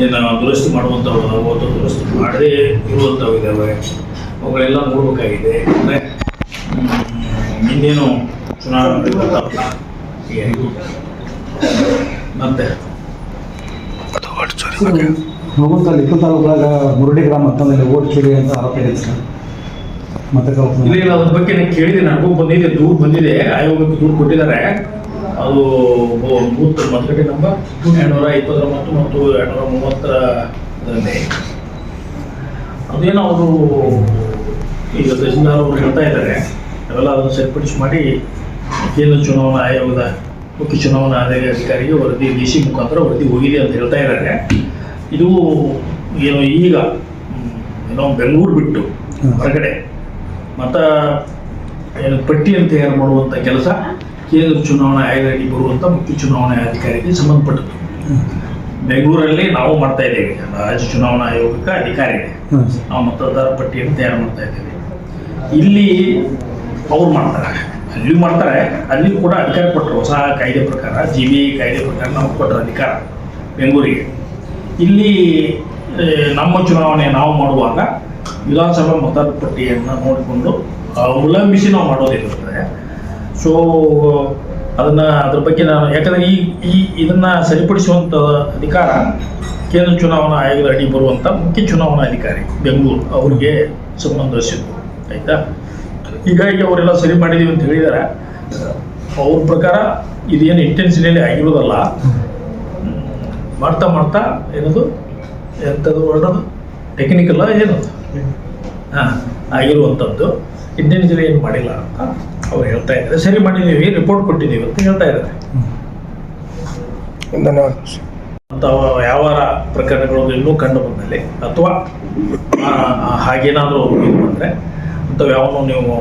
ಏನು ದುರಸ್ತಿ ಮಾಡುವಂಥವು ಅದಾವೆ, ಅಥವಾ ದುರಸ್ತಿ ಮಾಡದೇ ಇರುವಂಥವು ಇದ್ದಾವೆ. ಅವುಗಳೆಲ್ಲ ನೋಡಬೇಕಾಗಿದೆ. ಅಂದರೆ ಇನ್ನೇನು ಚುನಾವಣೆ ಮತ್ತೆ ಹುಣಗುಂದಲ್ಲಿ ಇಪ್ಪತ್ತು ತಾಲೂಕುಗಳಾಗ ಮುರುಡಿ ಗ್ರಾಮ ಅಂತಂದಲ್ಲಿ ಓಟ್ ಚೋರಿ ಅಂತ ಆರೋಪ ಇದೆ ಸರ್. ಮತ್ತೆ ಇಲ್ಲ, ಅದ್ರ ಬಗ್ಗೆ ನಾನು ಕೇಳಿದೆ, ನನಗೂ ಬಂದಿದೆ, ದೂರು ಬಂದಿದೆ, ಆಯೋಗಕ್ಕೆ ದೂರು ಕೊಟ್ಟಿದ್ದಾರೆ. ಅದು ಬೂತ್ ಮತಗಟ್ಟೆ ನಂಬರ್ 229 ಮತ್ತು 230ರಲ್ಲಿ ಅದೇನೋ ಅವರು ಈಗ ತಹಸೀಲ್ದಾರ್ ಅವರು ಹೇಳ್ತಾ ಇದ್ದಾರೆ, ಅವೆಲ್ಲ ಅದನ್ನು ಸರಿಪಡಿಸಿ ಮಾಡಿ ಕೇಂದ್ರ ಚುನಾವಣಾ ಆಯೋಗದ ಮುಖ್ಯ ಚುನಾವಣಾ ಅಧಿಕಾರಿಗೆ ವರದಿ DC ಮುಖಾಂತರ ವರದಿ ಹೋಗಿದೆ ಅಂತ ಹೇಳ್ತಾ ಇದ್ದಾರೆ. ಇದು ಏನು ಈಗ ಏನೋ ಬೆಂಗಳೂರು ಬಿಟ್ಟು ಹೊರಗಡೆ ಮತ್ತು ಏನು ಪಟ್ಟಿಯನ್ನು ತಯಾರು ಮಾಡುವಂಥ ಕೆಲಸ ಕೇಂದ್ರ ಚುನಾವಣಾ ಆಯೋಗಕ್ಕೆ ಬರುವಂಥ ಮುಖ್ಯ ಚುನಾವಣಾ ಅಧಿಕಾರಿಗೆ ಸಂಬಂಧಪಟ್ಟದ್ದು. ಬೆಂಗಳೂರಲ್ಲಿ ನಾವು ಮಾಡ್ತಾ ಇದ್ದೇವೆ, ರಾಜ್ಯ ಚುನಾವಣಾ ಆಯೋಗಕ್ಕೆ ಅಧಿಕಾರಿ ಇದೆ, ನಾವು ಮತದಾರ ಪಟ್ಟಿಯನ್ನು ತಯಾರು ಮಾಡ್ತಾ ಇದ್ದೇವೆ. ಇಲ್ಲಿ ಅವ್ರು ಮಾಡ್ತಾರೆ, ಅಲ್ಲಿ ಮಾಡ್ತಾರೆ, ಅಲ್ಲಿ ಕೂಡ ಅಧಿಕಾರ ಕೊಟ್ಟರು. ಹೊಸ ಕಾಯ್ದೆ ಪ್ರಕಾರ GBI ಕಾಯ್ದೆ ಪ್ರಕಾರ ನಾವು ಕೊಟ್ಟರು ಅಧಿಕಾರ ಬೆಂಗಳೂರಿಗೆ. ಇಲ್ಲಿ ನಮ್ಮ ಚುನಾವಣೆ ನಾವು ಮಾಡುವಾಗ ವಿಧಾನಸಭಾ ಮತದಾರ ಪಟ್ಟಿಯನ್ನು ನೋಡಿಕೊಂಡು ಅವಲಂಬಿಸಿ ನಾವು ಮಾಡೋದಿರುತ್ತದೆ. ಸೊ ಅದ್ರ ಬಗ್ಗೆ ನಾನು, ಯಾಕಂದರೆ ಇದನ್ನು ಸರಿಪಡಿಸುವಂಥ ಅಧಿಕಾರ ಕೇಂದ್ರ ಚುನಾವಣಾ ಆಯೋಗದ ಅಡಿ ಬರುವಂಥ ಮುಖ್ಯ ಚುನಾವಣಾ ಅಧಿಕಾರಿ ಬೆಂಗಳೂರು ಅವರಿಗೆ ಸಂಬಂಧಿಸಿದ್ದು, ಆಯಿತಾ. ಹೀಗಾಗಿ ಅವರೆಲ್ಲ ಸರಿ ಮಾಡಿದ್ದೀವಿ ಅಂತ ಹೇಳಿದ್ದಾರೆ. ಅವ್ರ ಪ್ರಕಾರ ಇದೇನು ಇಂಟೆನ್ಷನಲ್ಲಿ ಆಗಿರೋದಲ್ಲ, ಮಾಡ್ತಾ ಮಾಡ್ತಾ ಏನದು ಎಂಥದ್ದು ಹೊರಡೋದು ಟೆಕ್ನಿಕಲ್ಲ ಏನದು ಆಗಿರುವಂಥದ್ದು. ಇಂಟೆನ್ಷನ್ ಏನು ಮಾಡಿಲ್ಲ ಅಂತ ಅವ್ರು ಹೇಳ್ತಾ ಇದ್ದಾರೆ. ಸರಿ ಮಾಡಿದ್ದೀವಿ, ರಿಪೋರ್ಟ್ ಕೊಟ್ಟಿದ್ದೀವಿ ಅಂತ ಹೇಳ್ತಾ ಇದ್ದಾರೆ. ಅಂತ ಯಾವ ಪ್ರಕರಣಗಳು ಇನ್ನೂ ಕಂಡು ಬಂದಲ್ಲಿ ಅಥವಾ ಹಾಗೇನಾದರೂ ಇದು ಬಂದರೆ ಅಂಥವು ಯಾವನ್ನೂ ನೀವು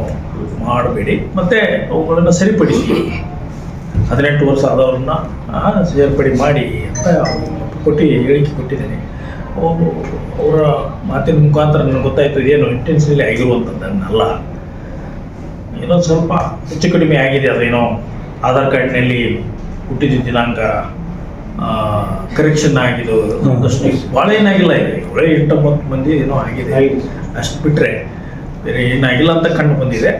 ಮಾಡಬೇಡಿ, ಮತ್ತು ಅವುಗಳನ್ನು ಸರಿಪಡಿಸಿ 18 ವರ್ಷ ಆದವ್ರನ್ನ ಸೇರ್ಪಡೆ ಮಾಡಿ ಅಂತ ಹೇಳಿಕೆ ಕೊಟ್ಟಿದ್ದೇನೆ. ಅವರ ಮಾತಿನ ಮುಖಾಂತರ ನನಗೆ ಗೊತ್ತಾಯ್ತು ಏನು ಇಂಟೆನ್ಷನಲ್ಲಿ ಆಗಿರುವಂಥದ್ದನ್ನಲ್ಲ, ಏನೋ ಸ್ವಲ್ಪ ಹೆಚ್ಚು ಕಡಿಮೆ ಆಗಿದೆ. ಅದೇನೋ ಆಧಾರ್ ಕಾರ್ಡ್ನಲ್ಲಿ ಹುಟ್ಟಿದ ದಿನಾಂಕ ಕರೆಕ್ಷನ್ ಆಗಿದ್ದು ಒಂದಷ್ಟು, ಭಾಳ ಏನಾಗಿಲ್ಲ. ಇದೆ 8-9 ಮಂದಿ ಏನೋ ಆಗಿದೆ, ಅಷ್ಟು ಬಿಟ್ಟರೆ ಬೇರೆ ಏನಾಗಿಲ್ಲ ಅಂತ ಕಂಡು ಬಂದಿದೆ.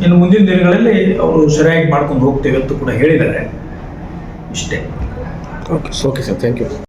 ಇನ್ನು ಮುಂದಿನ ದಿನಗಳಲ್ಲಿ ಅವರು ಸರಿಯಾಗಿ ಮಾಡ್ಕೊಂಡು ಹೋಗ್ತೇವೆ ಅಂತ ಕೂಡ ಹೇಳಿದ್ದಾರೆ. ಇಷ್ಟೇ. Okay sir, thank you.